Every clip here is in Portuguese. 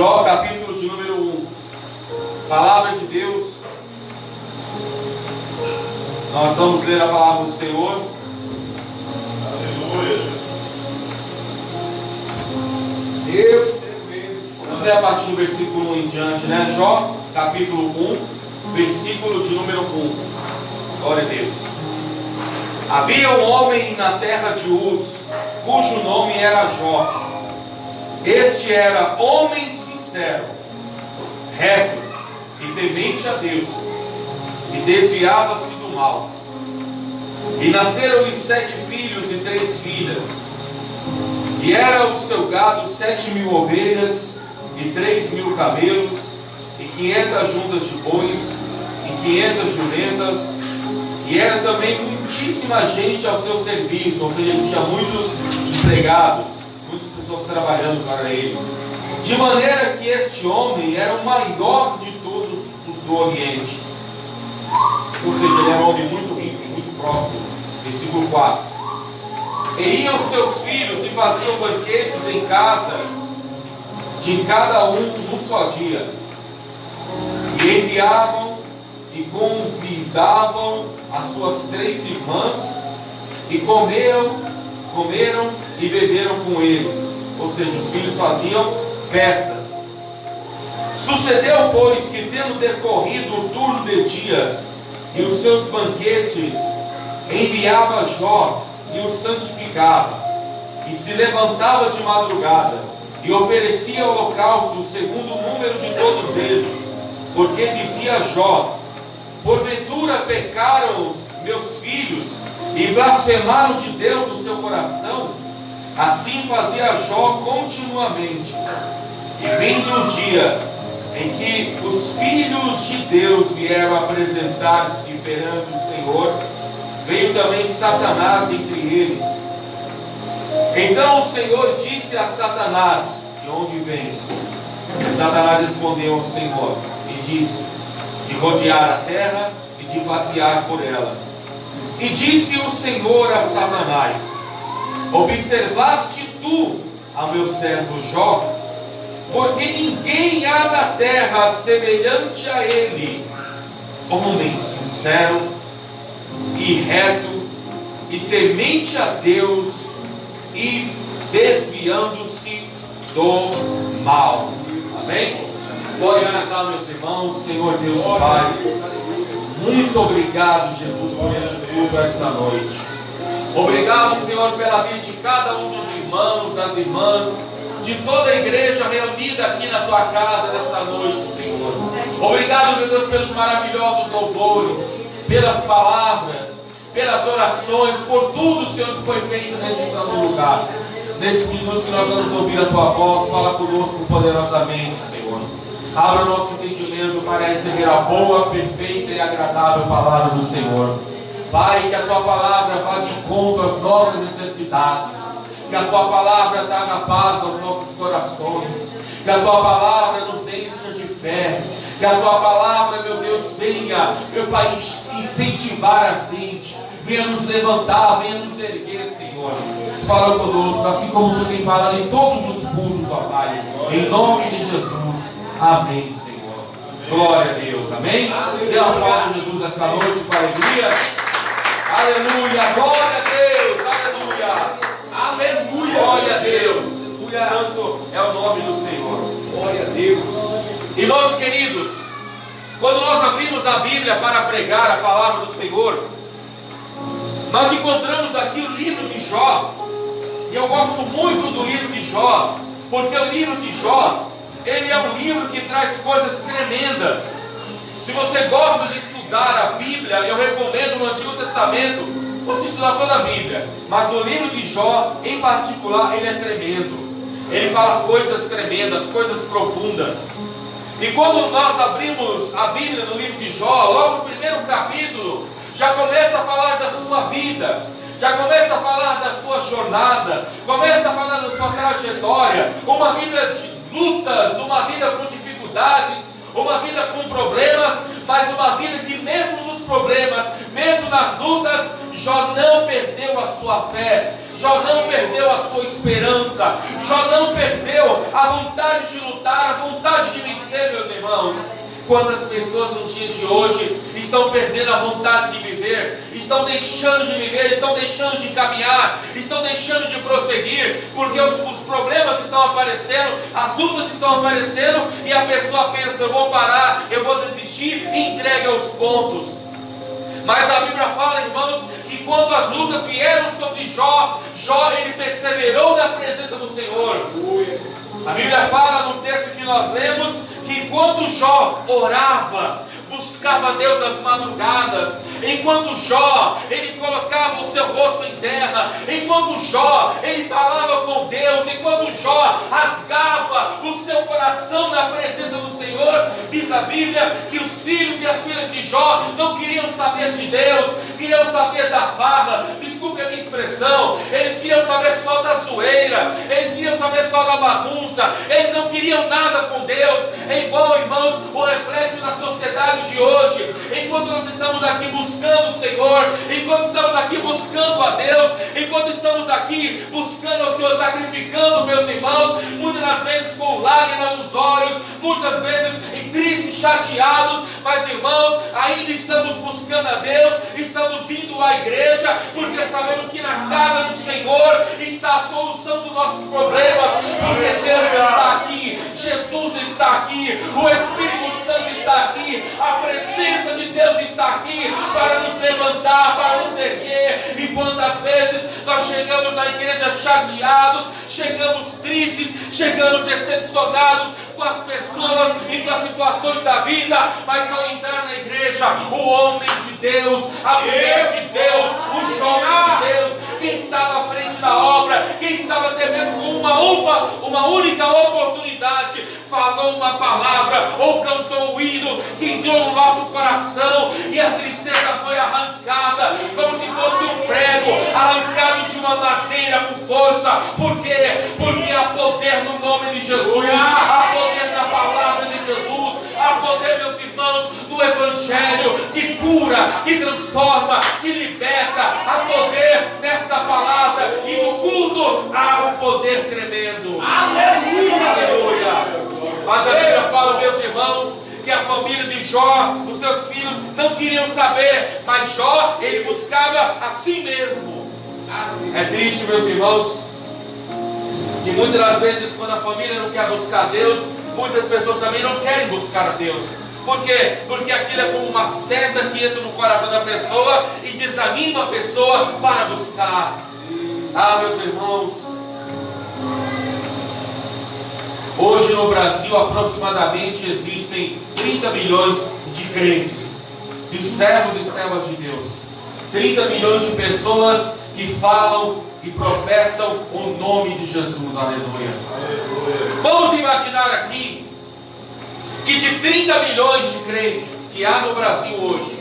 Jó, capítulo de número 1. Palavra de Deus. Nós vamos ler a palavra do Senhor. Aleluia. Deus tremendo. Vamos ler a partir do versículo 1 em diante, né? Jó, capítulo 1, versículo de número 1. Glória a Deus. Havia um homem na terra de Uz, cujo nome era Jó. Este era homem sincero, reto e temente a Deus, e desviava-se do mal. E nasceram-lhe 7 filhos e 3 filhas. E era o seu gado 7.000 ovelhas e 3.000 camelos, e 500 juntas de bois, e 500 jumentas. E era também muitíssima gente ao seu serviço, ou seja, ele tinha muitos empregados, muitas pessoas trabalhando para ele. De maneira que este homem era o maior de todos os do Oriente. Ou seja, ele era um homem muito rico, muito próspero. Versículo 4. E iam seus filhos e faziam banquetes em casa de cada um num só dia. E enviavam e convidavam as suas 3 irmãs, e comeram e beberam com eles. Ou seja, os filhos faziam festas. Sucedeu, pois, que tendo decorrido o turno de dias e os seus banquetes, enviava Jó e os santificava, e se levantava de madrugada e oferecia holocausto segundo o número de todos eles, porque dizia Jó: porventura pecaram os meus filhos e blasfemaram de Deus no seu coração? Assim fazia Jó continuamente. E vindo o dia em que os filhos de Deus vieram apresentar-se perante o Senhor, veio também Satanás entre eles. Então o Senhor disse a Satanás: de onde vens? E Satanás respondeu ao Senhor e disse: de rodear a terra e de passear por ela. E disse o Senhor a Satanás: observaste tu a meu servo Jó? Porque ninguém há na terra semelhante a ele, homem sincero e reto e temente a Deus e desviando-se do mal. Amém? Pode sentar, meus irmãos. Senhor Deus Pai, muito obrigado, Jesus, por este culto esta noite. Obrigado, Senhor, pela vida de cada um dos irmãos, das irmãs, de toda a igreja reunida aqui na Tua casa nesta noite, Senhor. Obrigado, meu Deus, pelos maravilhosos louvores, pelas palavras, pelas orações, por tudo, Senhor, que foi feito neste santo lugar. Nesses minutos que nós vamos ouvir a Tua voz, fala conosco poderosamente, Senhor. Abra o nosso entendimento para receber a boa, perfeita e agradável palavra do Senhor. Pai, que a Tua palavra vá de encontro às nossas necessidades, que a Tua palavra traga paz aos nossos corações, que a Tua palavra nos encha de fé, que a Tua palavra, meu Deus, venha, meu Pai, incentivar a gente, venha nos levantar, venha nos erguer, Senhor. Fala conosco, assim como o Senhor tem falado em todos os cultos, ó Pai, em nome de Jesus. Amém, Senhor. Glória a Deus, amém? Dê a palavra de Jesus esta noite com alegria. Aleluia, glória a Deus, aleluia, aleluia, glória a Deus. Santo é o nome do Senhor. Glória a Deus. E nós, queridos, quando nós abrimos a Bíblia para pregar a palavra do Senhor, nós encontramos aqui o livro de Jó. E eu gosto muito do livro de Jó, porque o livro de Jó, ele é um livro que traz coisas tremendas. Se você gosta de estudar a Bíblia, eu recomendo no Antigo Testamento você estudar toda a Bíblia, mas o livro de Jó em particular, ele é tremendo. Ele fala coisas tremendas, coisas profundas. E quando nós abrimos a Bíblia no livro de Jó, logo no primeiro capítulo, já começa a falar da sua vida, já começa a falar da sua jornada, começa a falar da sua trajetória, uma vida de lutas, uma vida com dificuldades, uma vida com problemas, mas uma vida que mesmo nos problemas, mesmo nas lutas, Jó não perdeu a sua fé, Jó não perdeu a sua esperança. Jó não perdeu a vontade de lutar, a vontade de vencer, meus irmãos. Quantas pessoas nos dias de hoje estão perdendo a vontade de viver, estão deixando de viver, estão deixando de caminhar, estão deixando de prosseguir, porque os problemas estão aparecendo, as lutas estão aparecendo, e a pessoa pensa: eu vou parar, eu vou desistir, e entrega os pontos. Mas a Bíblia fala, irmãos, que quando as lutas vieram sobre Jó, ele perseverou na presença do Senhor. A Bíblia fala no texto que nós lemos, que enquanto Jó orava, buscava Deus nas madrugadas, enquanto Jó, ele colocava o seu rosto em terra, enquanto Jó, ele falava com Deus, enquanto Jó rasgava o seu coração na presença do Senhor, diz a Bíblia que os filhos e as filhas de Jó não queriam saber de Deus, queriam saber da farra, desculpe a minha expressão, eles queriam saber só da zoeira, eles queriam saber só da bagunça, eles não queriam nada com Deus. É igual, irmãos, o reflexo na sociedade de hoje. Enquanto nós estamos aqui buscando o Senhor, enquanto estamos aqui buscando a Deus, enquanto estamos aqui buscando o Senhor, sacrificando, meus irmãos, muitas das vezes com lágrimas nos olhos, muitas vezes tristes, chateados, mas, irmãos, ainda estamos buscando a Deus, estamos indo à igreja, porque sabemos que na casa do Senhor está a solução dos nossos problemas, porque Deus está aqui, Jesus está aqui, o Espírito Santo está aqui, a presença de Deus está aqui para nos levantar, para nos erguer. E quantas vezes nós chegamos na igreja chateados, chegamos tristes, chegamos decepcionados com as pessoas e com as situações da vida, mas ao entrar na igreja, o homem de Deus, a mulher de Deus, o jovem de Deus, quem estava à frente da obra, quem estava até mesmo com uma única oportunidade, falou uma palavra ou cantou um hino que entrou no nosso coração, e a tristeza foi arrancada como se fosse um prego arrancado de uma madeira com força. Por quê? Porque há poder no nome de Jesus, há poder na palavra de Jesus, há poder, meus irmãos, no Evangelho, que cura, que transforma, que liberta. Há poder nesta palavra, e no culto há um poder tremendo. Aleluia! Aleluia! Mas a Bíblia fala, meus irmãos, que a família de Jó, os seus filhos, não queriam saber, mas Jó, ele buscava a si mesmo. É triste, meus irmãos, que muitas das vezes, quando a família não quer buscar Deus, muitas pessoas também não querem buscar a Deus. Por quê? Porque aquilo é como uma seta que entra no coração da pessoa e desanima a pessoa para buscar. Ah, meus irmãos, hoje no Brasil aproximadamente existem 30 milhões de crentes, de servos e servas de Deus. 30 milhões de pessoas que falam e professam o nome de Jesus. Aleluia. Aleluia. Vamos imaginar aqui que de 30 milhões de crentes que há no Brasil hoje,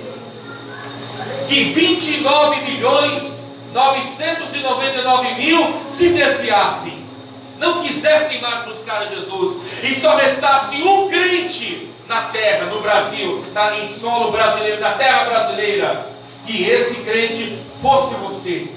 que 29 milhões 999 mil se desviassem, não quisessem mais buscar a Jesus, e só restasse um crente na terra, no Brasil, em solo brasileiro, na terra brasileira, que esse crente fosse você.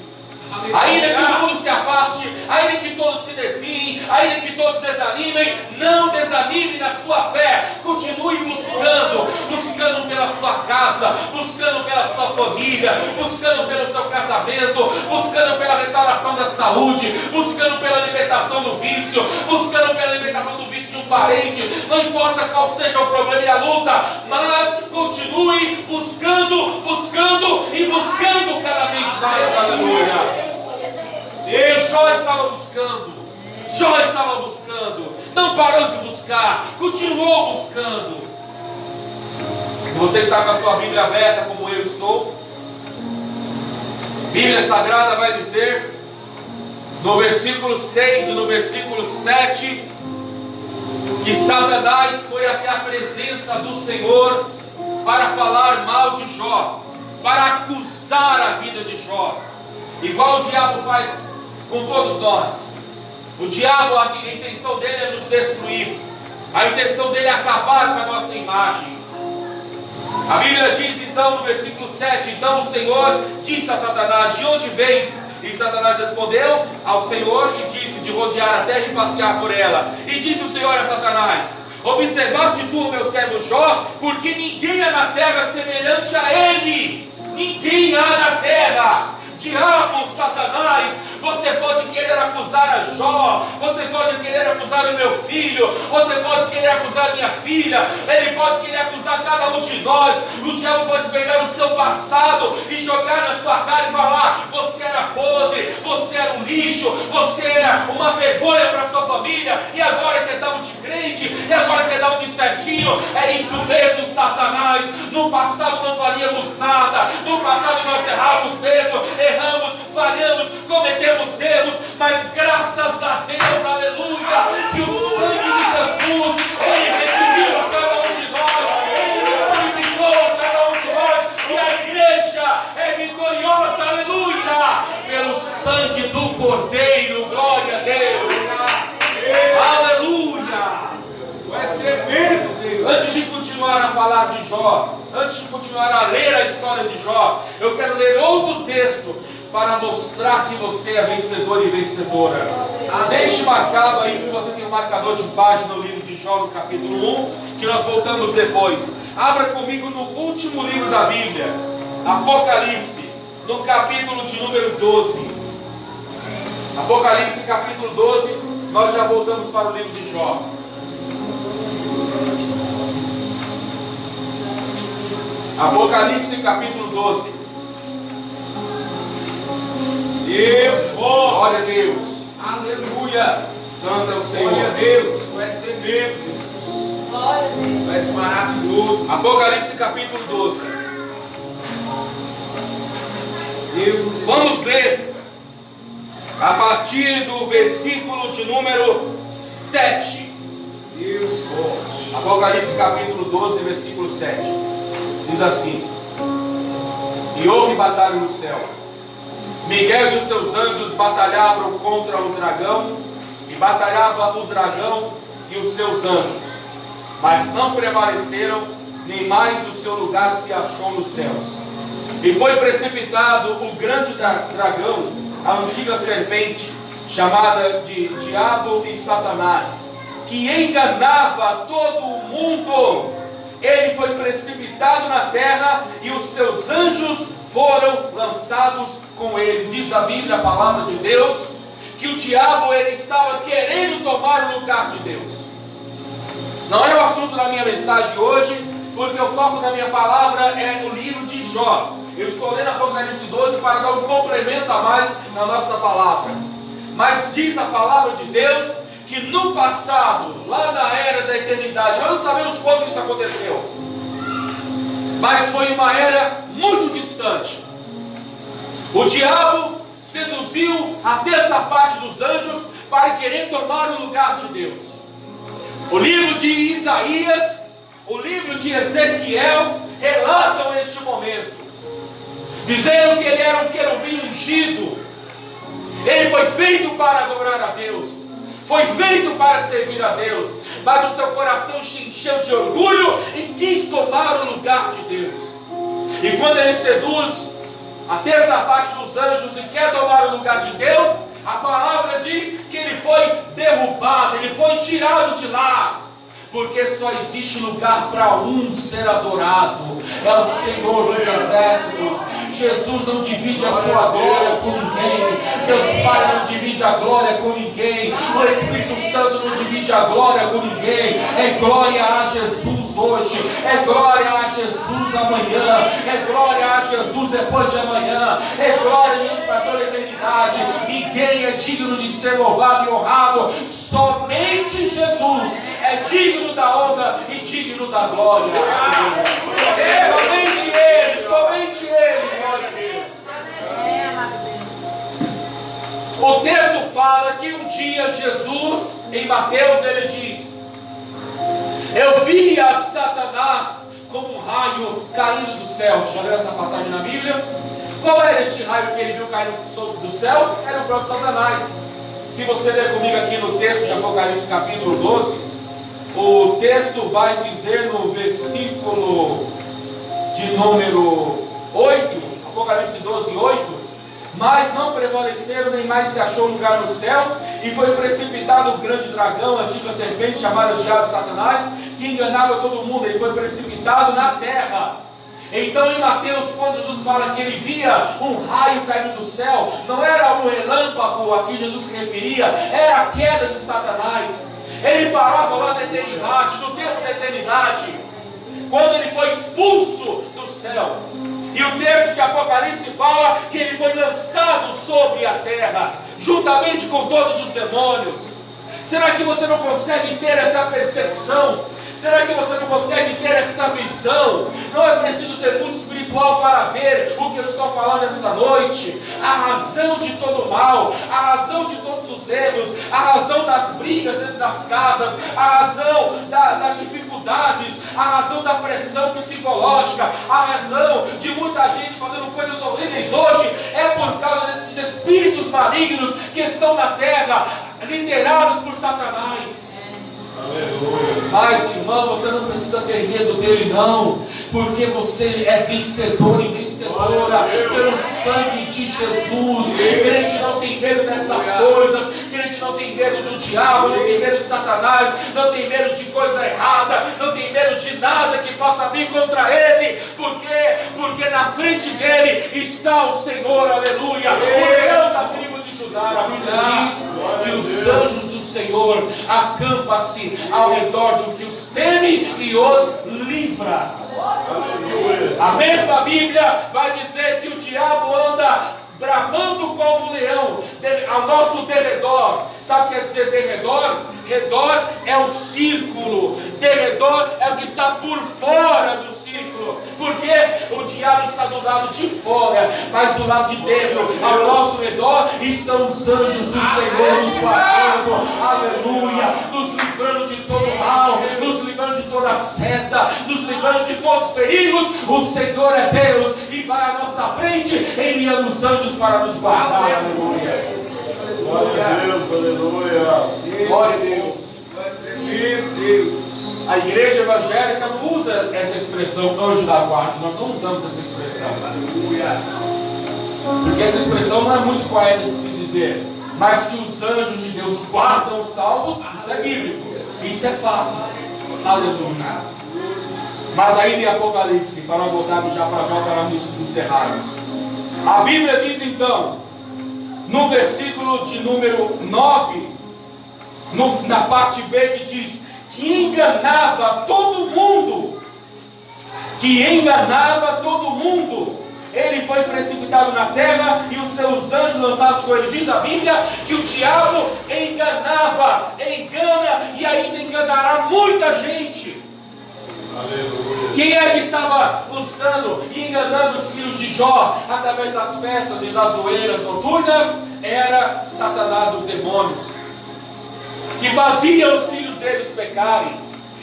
Ainda que o mundo se afaste, ainda que todos se desviem, ainda que todos desanimem, não desanime na sua fé. Continue buscando pela sua casa, buscando pela sua família, buscando pelo seu casamento, buscando pela restauração da saúde, buscando pela libertação do vício, buscando pela libertação do vício de um parente. Não importa qual seja o problema e a luta, mas continue buscando e buscando cada vez mais. Aleluia. E Jó estava buscando, não parou de buscar, continuou buscando. Se você está com a sua Bíblia aberta, como eu estou, Bíblia Sagrada vai dizer, no versículo 6 e no versículo 7, que Satanás foi até a presença do Senhor para falar mal de Jó, para acusar a vida de Jó, igual o diabo faz com todos nós. O diabo, a intenção dele é nos destruir, a intenção dele é acabar com a nossa imagem. A Bíblia diz então no versículo 7, então o Senhor disse a Satanás: de onde vens? E Satanás respondeu ao Senhor e disse de rodear a terra e passear por ela. E disse o Senhor a Satanás: observaste tu o meu servo Jó, porque ninguém há na terra semelhante a ele. Ninguém há na terra. Diabo, Satanás, você pode querer acusar a Jó, você pode querer acusar o meu filho, você pode querer acusar minha filha, ele pode querer acusar cada um de nós. O diabo pode pegar o seu passado e jogar na sua cara e falar: você era podre, você era um lixo, você era uma vergonha para a sua família, e agora quer dar um de crente, e agora quer dar um de certinho. É isso mesmo, Satanás. No passado não valíamos nada, no passado nós errávamos mesmo, erramos, falhamos, cometemos erros, mas graças a Deus, aleluia, que o sangue de Jesus, ele redimiu a cada um de nós, ele nos purificou a cada um de nós, e a igreja é vitoriosa, aleluia, pelo sangue do Cordeiro. Glória a Deus, aleluia. Antes de continuar a falar de Jó, antes de continuar a ler a história de Jó, eu quero ler outro texto para mostrar que você é vencedor e vencedora. Deixe marcado aí, se você tem um marcador de página, no livro de Jó, no capítulo 1, que nós voltamos depois. Abra comigo no último livro da Bíblia, Apocalipse, no capítulo de número 12. Apocalipse, capítulo 12, nós já voltamos para o livro de Jó. Apocalipse, capítulo 12. Deus, Glória a Deus. aleluia. Santo é o Senhor. Glória a Deus, tu és tremendo, Jesus. Glória a Deus. Tu és maravilhoso. Apocalipse, capítulo 12. Deus, Vamos ler a partir do versículo de número 7. Deus forte. Apocalipse, capítulo 12, versículo 7. Diz assim: e houve batalha no céu. Miguel e os seus anjos batalhavam contra o dragão, e batalhava o dragão e os seus anjos, mas não prevaleceram, nem mais o seu lugar se achou nos céus. E foi precipitado o grande dragão, a antiga serpente, chamada de Diabo e Satanás, que enganava todo o mundo. Ele foi precipitado na terra, e os seus anjos foram lançados com ele. Diz a Bíblia, a palavra de Deus, que o diabo, ele estava querendo tomar o lugar de Deus. Não é o assunto da minha mensagem hoje, porque o foco da minha palavra é no livro de Jó. Eu estou lendo Apocalipse 12 para dar um complemento a mais na nossa palavra. Mas diz a palavra de Deus que no passado, lá na era da eternidade, nós não sabemos quando isso aconteceu, mas foi uma era muito distante, o diabo seduziu a terça parte dos anjos para querer tomar o lugar de Deus. O livro de Isaías, o livro de Ezequiel relatam este momento, dizendo que ele era um querubim ungido. Ele foi feito para adorar a Deus, foi feito para servir a Deus, mas o seu coração se encheu de orgulho e quis tomar o lugar de Deus. E quando ele seduz a terça parte dos anjos e quer tomar o lugar de Deus, a palavra diz que ele foi derrubado, ele foi tirado de lá, porque só existe lugar para um ser adorado, é o Senhor dos Exércitos. Jesus não divide a sua glória com ninguém, Deus Pai não divide a glória com ninguém, o Espírito Santo não divide a glória com ninguém. É glória a Jesus hoje, é glória a Jesus amanhã, é glória a Jesus depois de amanhã, é glória a Deus para toda a eternidade. Ninguém é digno de ser louvado e honrado, somente Jesus é digno da honra e digno da glória. Somente Ele, somente Ele. Glória a Deus. O texto fala que um dia Jesus, em Mateus, ele diz: eu via Satanás como um raio caindo do céu. Já leu essa passagem na Bíblia? Qual era este raio que ele viu caindo do céu? Era o próprio Satanás. Se você ler comigo aqui no texto de Apocalipse capítulo 12, o texto vai dizer no versículo de número 8, Apocalipse 12, 8, mas não prevaleceram, nem mais se achou lugar nos céus, e foi precipitado o grande dragão, a antiga serpente, chamada Diabo Satanás, que enganava todo mundo. Ele foi precipitado na terra. Então em Mateus, quando Jesus fala que ele via um raio caindo do céu, não era um relâmpago a que Jesus se referia, era a queda de Satanás. Ele falava lá da eternidade, do tempo da eternidade, quando ele foi expulso do céu. E o texto de Apocalipse fala que ele foi lançado sobre a terra, juntamente com todos os demônios. Será que você não consegue ter essa percepção? Será que você não consegue ter esta visão? Não é preciso ser muito espiritual para ver o que eu estou falando esta noite. A razão de todo o mal, a razão de todos os erros, a razão das brigas dentro das casas, a razão das dificuldades, a razão da pressão psicológica, a razão de muita gente fazendo coisas horríveis hoje, é por causa desses espíritos malignos que estão na terra, liderados por Satanás. Aleluia. Mas, irmão, você não precisa ter medo dele, não, porque você é vencedor e vencedora pelo sangue de Jesus. Crente não tem medo destas coisas, crente não tem medo do diabo, não tem medo de Satanás, não tem medo de coisa errada, não tem medo de nada que possa vir contra ele. Por quê? Porque na frente dele está o Senhor, aleluia, o leão da tribo de Judá. A Bíblia diz que os anjos do Senhor acampa-se ao redor do que os teme e os livra. A mesma Bíblia vai dizer que o diabo anda bramando como um leão ao nosso derredor. Sabe o que quer dizer derredor? Redor é o círculo, derredor é o que está por fora do círculo, porque o diabo está do lado de fora, mas do lado de dentro, ao nosso redor, estão os anjos do Senhor nos guardando, aleluia, nos livrando de todo mal, nos livrando de toda seta, nos livrando de todos os perigos. O Senhor é Deus e vai à nossa frente, enviando os anjos para nos guardar, aleluia. Glória a Deus, aleluia. Glória a Deus. Meu Deus. A igreja evangélica não usa essa expressão anjo da guarda. Nós não usamos essa expressão. Aleluia. Porque essa expressão não é muito correta de se dizer. Mas que os anjos de Deus guardam os salvos, isso é bíblico. Isso é fato. Aleluia. Mas ainda em Apocalipse, para nós voltarmos já para nós encerrarmos. A Bíblia diz então, no versículo de número 9, na parte B, que diz que enganava todo mundo. Que enganava todo mundo. Ele foi precipitado na terra e os seus anjos lançados com ele. Diz a Bíblia que o diabo enganava, engana e ainda enganará muita gente. Aleluia. Quem é que estava usando e enganando os filhos de Jó através das festas e das zoeiras noturnas? Era Satanás, os demônios, que fazia os filhos deles pecarem,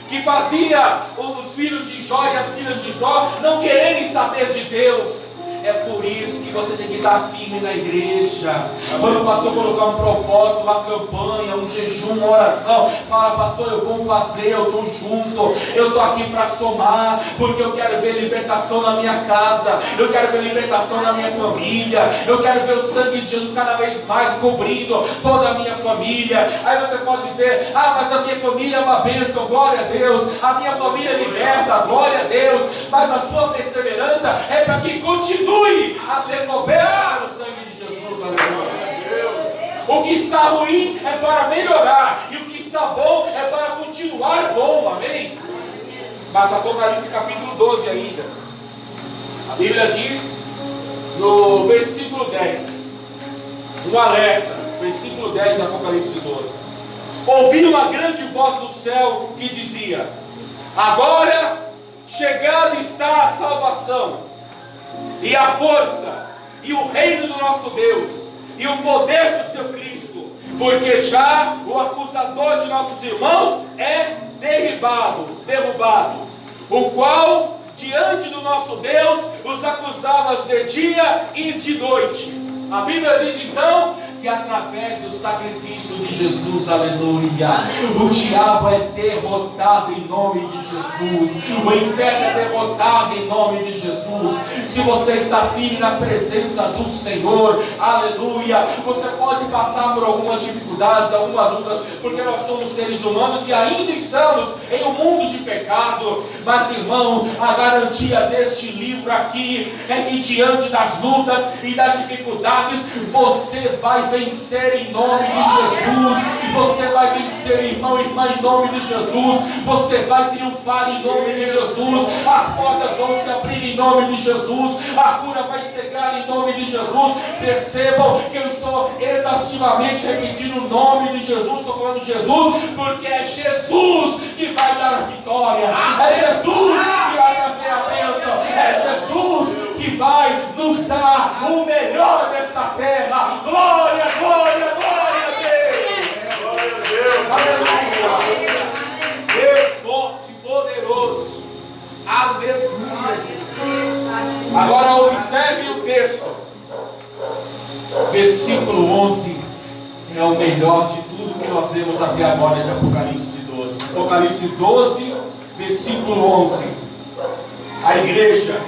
que fazia os filhos de Jó e as filhas de Jó não quererem saber de Deus. É por isso que você tem que estar firme na igreja. Quando o pastor colocar um propósito, uma campanha, um jejum, uma oração, fala: pastor, eu vou fazer, eu estou junto, eu estou aqui para somar, porque eu quero ver libertação na minha casa, eu quero ver libertação na minha família, eu quero ver o sangue de Jesus cada vez mais cobrindo toda a minha família. Aí você pode dizer: ah, mas a minha família é uma bênção, glória a Deus, a minha família liberta, glória a Deus, mas a sua perseverança é para que continue a ser coberta pelo sangue de Jesus, aleluia. O que está ruim é para melhorar, e o que está bom é para continuar bom, amém? Mas Apocalipse capítulo 12 ainda, a Bíblia diz no versículo 10, um alerta, versículo 10 de Apocalipse 12: ouvi uma grande voz do céu que dizia: agora chegado está a salvação, e a força, e o reino do nosso Deus, e o poder do seu Cristo, porque já o acusador de nossos irmãos é derrubado, o qual diante do nosso Deus os acusava de dia e de noite. A Bíblia diz então que através do sacrifício de Jesus, aleluia, o diabo é derrotado em nome de Jesus, o inferno é derrotado em nome de Jesus. Se você está firme na presença do Senhor, aleluia, você pode passar por algumas dificuldades, algumas lutas, porque nós somos seres humanos e ainda estamos em um mundo de pecado. Mas, irmão, a garantia deste livro aqui é que diante das lutas e das dificuldades, você vai vencer em nome de Jesus. Você vai vencer, irmão e irmã, em nome de Jesus. Você vai triunfar em nome de Jesus. As portas vão se abrir em nome de Jesus. A cura vai chegar em nome de Jesus. Percebam que eu estou exaustivamente repetindo o nome de Jesus. Estou falando de Jesus, porque é Jesus que vai dar a vitória. É Jesus que vai trazer a bênção. É Jesus que vai nos dar o melhor desta terra. Glória, glória, glória a Deus. Glória a Deus. Aleluia. Deus forte e poderoso. Aleluia. Agora observe o texto. Versículo 11 é o melhor de tudo que nós lemos até agora de Apocalipse 12. Apocalipse 12, versículo 11. A igreja: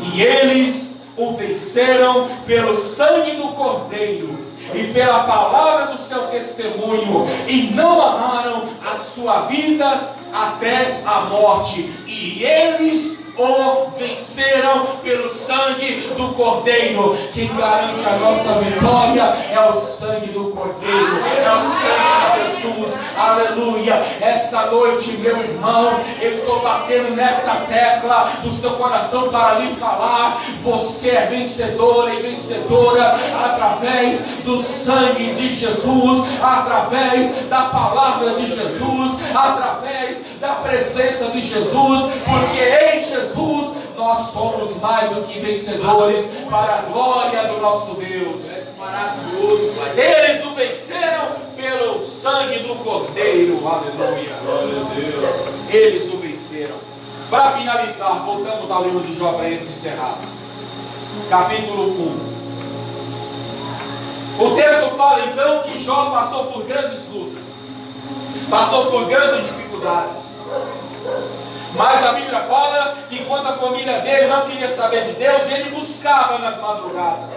e eles o venceram pelo sangue do Cordeiro e pela palavra do seu testemunho, e não amaram as suas vidas até a morte. E eles o venceram pelo sangue do Cordeiro. Quem garante a nossa vitória é o sangue do Cordeiro, é o sangue de Jesus. Aleluia. Essa noite, meu irmão, eu estou batendo nesta tecla do seu coração para lhe falar: você é vencedor e vencedora através do sangue de Jesus, através da palavra de Jesus, através da presença de Jesus, porque em Jesus nós somos mais do que vencedores, para a glória do nosso Deus. É maravilhoso, Pai. Eles o venceram pelo sangue do Cordeiro. Aleluia. Glória a Deus. Eles o venceram. Para finalizar, voltamos ao livro de Jó para eles encerrar. Capítulo 1. O texto fala então que Jó passou por grandes lutas, passou por grandes dificuldades. Mas a Bíblia fala que quando a família dele não queria saber de Deus, ele buscava nas madrugadas.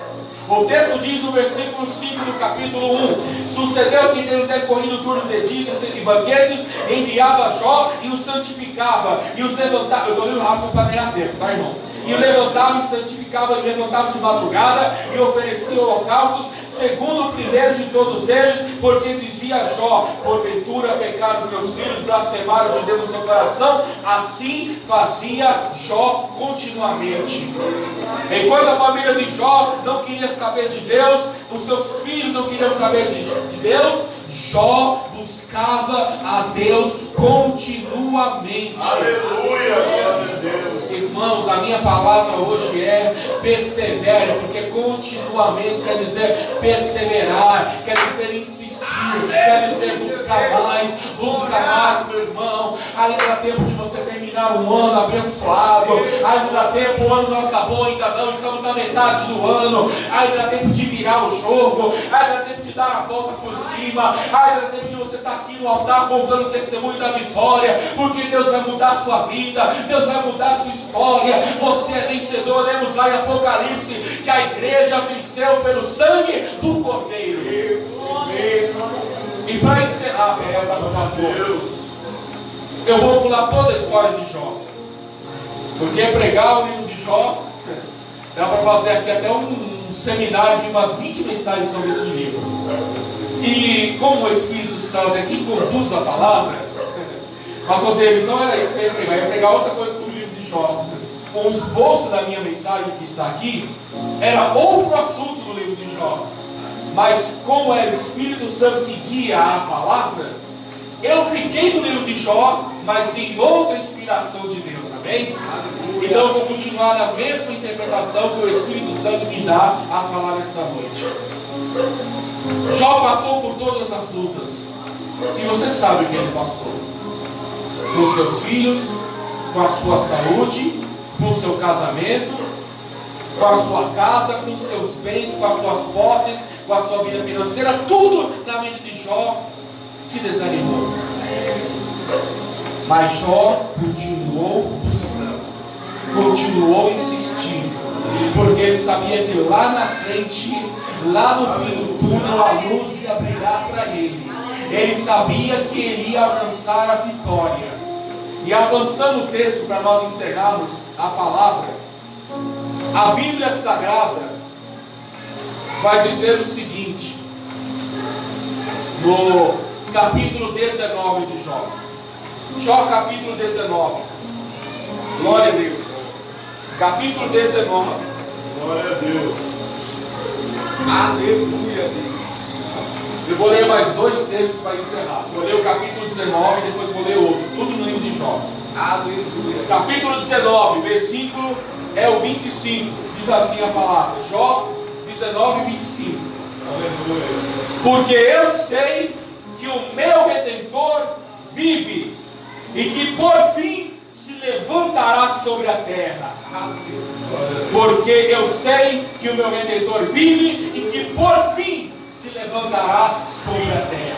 O texto diz no versículo 5 do capítulo 1: sucedeu que tendo decorrido o turno de dias e banquetes, enviava Jó e os santificava, e os levantava. Eu estou lendo rápido para ganhar tempo, tá, irmão? E o levantava e santificava, e levantava de madrugada e oferecia holocaustos, segundo o primeiro de todos eles, porque dizia Jó: porventura pecaram os meus filhos, blasfemaram de Deus no seu coração. Assim fazia Jó continuamente. Enquanto a família de Jó não queria saber de Deus, os seus filhos não queriam saber de Deus, Jó buscava a Deus continuamente. Aleluia, glória a Deus. Irmãos, a minha palavra hoje é persevere, porque continuamente quer dizer perseverar, quer dizer insistir, quer dizer busca mais, meu irmão. Ainda dá tempo de você terminar um ano abençoado, ainda dá tempo, o ano não acabou, ainda não, estamos na metade do ano, ainda dá tempo de virar o jogo, ainda dá tempo de dar a volta por cima, ainda dá tempo de você estar aqui no altar contando o testemunho da vitória, porque Deus vai mudar a sua vida, Deus vai mudar a sua história. Você é vencedor. Lemos lá em Apocalipse que a igreja venceu pelo sangue do Cordeiro. E para encerrar, eu vou pular toda a história de Jó, porque pregar o livro de Jó dá para fazer aqui até um seminário de umas 20 mensagens sobre esse livro. E como o Espírito Santo é quem conduz a palavra, pastor Davis, não era isso que eu ia pregar, eu ia pregar outra coisa sobre o livro de Jó. O esboço da minha mensagem que está aqui era outro assunto do livro de Jó, mas como é o Espírito Santo que guia a palavra, eu fiquei no livro de Jó, mas em outra inspiração de Deus, amém? Então eu vou continuar na mesma interpretação que o Espírito Santo me dá a falar nesta noite. Jó passou por todas as lutas, e você sabe o que ele passou: com os seus filhos, com a sua saúde, com o seu casamento, com a sua casa, com os seus bens, com as suas posses, com a sua vida financeira, tudo na vida de Jó se desanimou. Mas Jó continuou buscando, continuou insistindo, porque ele sabia que lá na frente, lá no fim do túnel, a luz ia brilhar para ele. Ele sabia que iria alcançar a vitória. E avançando o texto para nós encerrarmos a palavra, a Bíblia Sagrada vai dizer o seguinte, no capítulo 19 de Jó. Jó capítulo 19. Glória a Deus. Capítulo 19. Glória a Deus. Aleluia, Deus. Eu vou ler mais dois textos para encerrar. Vou ler o capítulo 19 e depois vou ler outro. Tudo no livro de Jó. Aleluia. Capítulo 19, versículo é o 25. Diz assim a palavra. Jó 19, 25. Aleluia. Porque eu sei que o meu Redentor vive e que por fim se levantará sobre a terra. Porque eu sei que o meu Redentor vive e que por fim se levantará sobre a terra.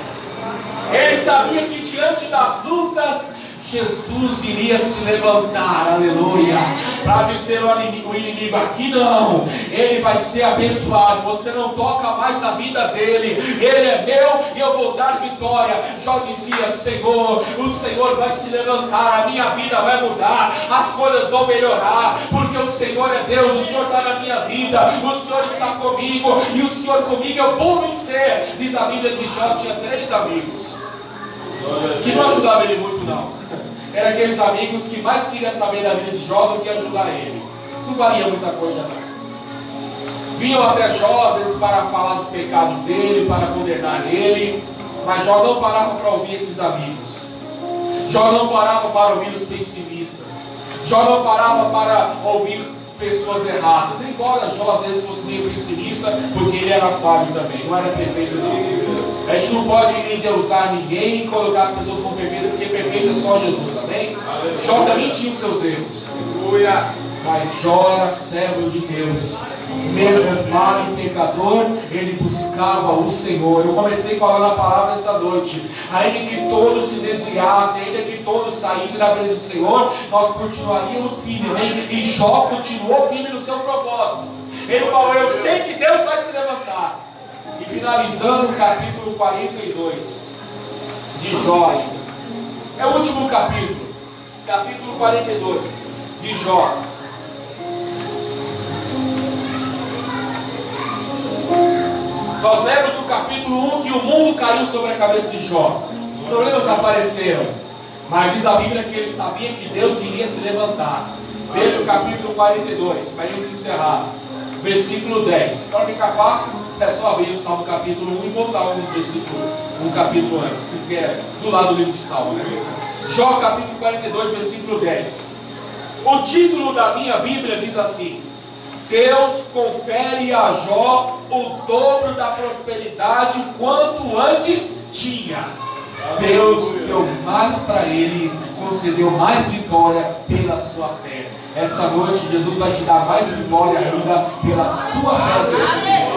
Ele sabia que diante das lutas Jesus iria se levantar, aleluia, para dizer ao inimigo, aqui não, ele vai ser abençoado, você não toca mais na vida dele, ele é meu e eu vou dar vitória. Jó dizia, Senhor, o Senhor vai se levantar, a minha vida vai mudar, as coisas vão melhorar, porque o Senhor é Deus, o Senhor está na minha vida, o Senhor está comigo, e o Senhor comigo eu vou vencer. Diz a Bíblia que Jó tinha 3 amigos, que não ajudavam ele muito não. Eram aqueles amigos que mais queriam saber da vida de Jó do que ajudar ele. Não valia muita coisa não. Vinham até Jó, às vezes, para falar dos pecados dele, para condenar ele. Mas Jó não parava para ouvir esses amigos. Jó não parava para ouvir os pessimistas. Jó não parava para ouvir pessoas erradas. Embora Jó às vezes fosse meio pessimista, porque ele era falho também, não era perfeito não. A gente não pode endeusar ninguém e colocar as pessoas como perfeitas, porque perfeito é só Jesus, amém? Jó também tinha os seus erros. Mas Jó era servo de Deus. Mesmo falho e pecador, ele buscava o Senhor. Eu comecei falando a palavra esta noite. Ainda que todos se desviassem, ainda que todos saíssem da presença do Senhor, nós continuaríamos firmes, amém? E Jó continuou firme no seu propósito. Ele falou, eu sei que Deus vai se levantar. E finalizando o capítulo 42 de Jó ainda. É o último capítulo. Capítulo 42 de Jó. Nós lemos no capítulo 1 que o mundo caiu sobre a cabeça de Jó. Os problemas apareceram. Mas diz a Bíblia que ele sabia que Deus iria se levantar. Veja o capítulo 42, para a gente encerrar. Versículo 10. Para ficar fácil, é só abrir o Salmo capítulo 1 e voltar um capítulo antes, que é do lado do livro de Salmo, né? Jó capítulo 42, versículo 10. O título da minha Bíblia diz assim: Deus confere a Jó o dobro da prosperidade quanto antes tinha. Deus deu mais para ele, concedeu mais vitória pela sua fé. Essa noite Jesus vai te dar mais vitória ainda pela sua fé.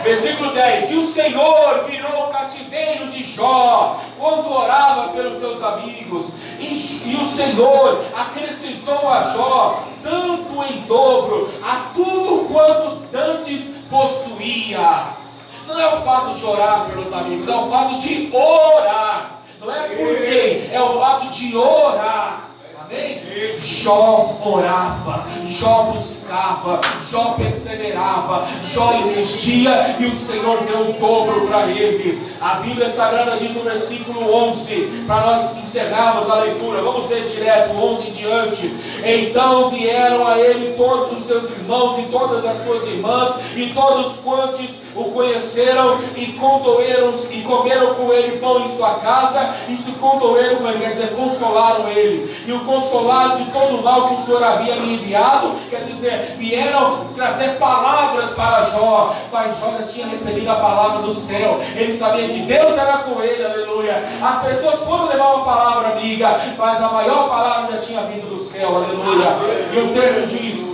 Versículo 10. E o Senhor virou o cativeiro de Jó quando orava pelos seus amigos. E o Senhor acrescentou a Jó tanto em dobro a tudo quanto dantes possuía. Não é o fato de orar pelos amigos, é o fato de orar. Não é porque, é o fato de orar. Amém? Jó orava, Jó buscava, Jó perseverava, Jó insistia e o Senhor deu o dobro para ele. A Bíblia Sagrada diz no versículo 11, para nós encerrarmos a leitura, vamos ler direto, 11 em diante. Então vieram a ele todos os seus irmãos e todas as suas irmãs e todos quantos o conheceram e condoeram e comeram com ele pão em sua casa e se condoeram com ele, quer dizer, consolaram ele e o consolaram de todo o mal que o Senhor havia me enviado, quer dizer, vieram trazer palavras para Jó, mas Jó já tinha recebido a palavra do céu, ele sabia que Deus era com ele, aleluia. As pessoas foram levar uma palavra amiga, mas a maior palavra já tinha vindo do céu, aleluia. E o texto diz,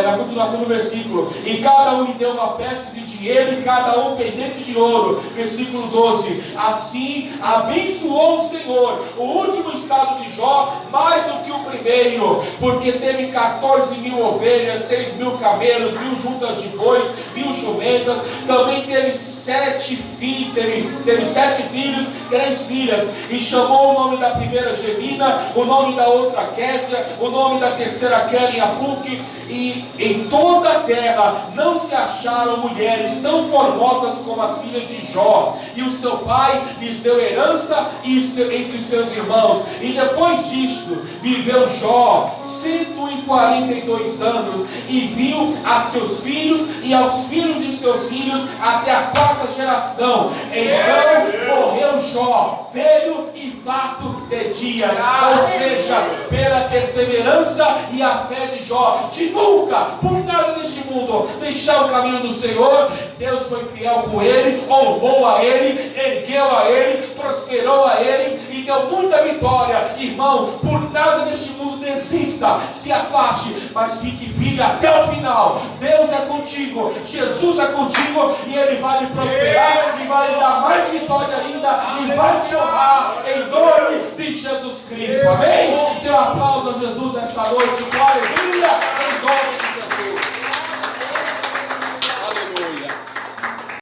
na continuação do versículo, e cada um lhe deu uma peça de dinheiro e cada um pendente de ouro. Versículo 12, assim abençoou o Senhor o último estado de Jó mais do que o primeiro, porque teve 14.000 ovelhas, 6.000 camelos, 1.000 juntas de bois, 1.000 jumentas. Também teve 7 filhos, 3 filhas, e chamou o nome da primeira Gemina, o nome da outra Késia, o nome da terceira Keren Apuque. E em toda a terra não se acharam mulheres tão formosas como as filhas de Jó, e o seu pai lhes deu herança entre seus irmãos. E depois disto viveu Jó 142 anos, e viu a seus filhos e aos filhos de seus filhos até a 4ª geração. Então morreu Jó, velho e farto de dias. Ou seja, pela perseverança e a fé de Jó, de nunca, por nada neste mundo, deixar o caminho do Senhor, Deus foi fiel com ele, honrou a ele, ergueu a ele, prosperou a ele e deu muita vitória. Irmão, por nada neste mundo desista, se afaste, mas fique firme até o final. Deus é contigo, Jesus é contigo, e Ele vai lhe prosperar, e vai lhe dar mais vitória ainda, e vai te honrar em nome de Jesus Cristo. Amém? Dê um aplauso a Jesus esta noite.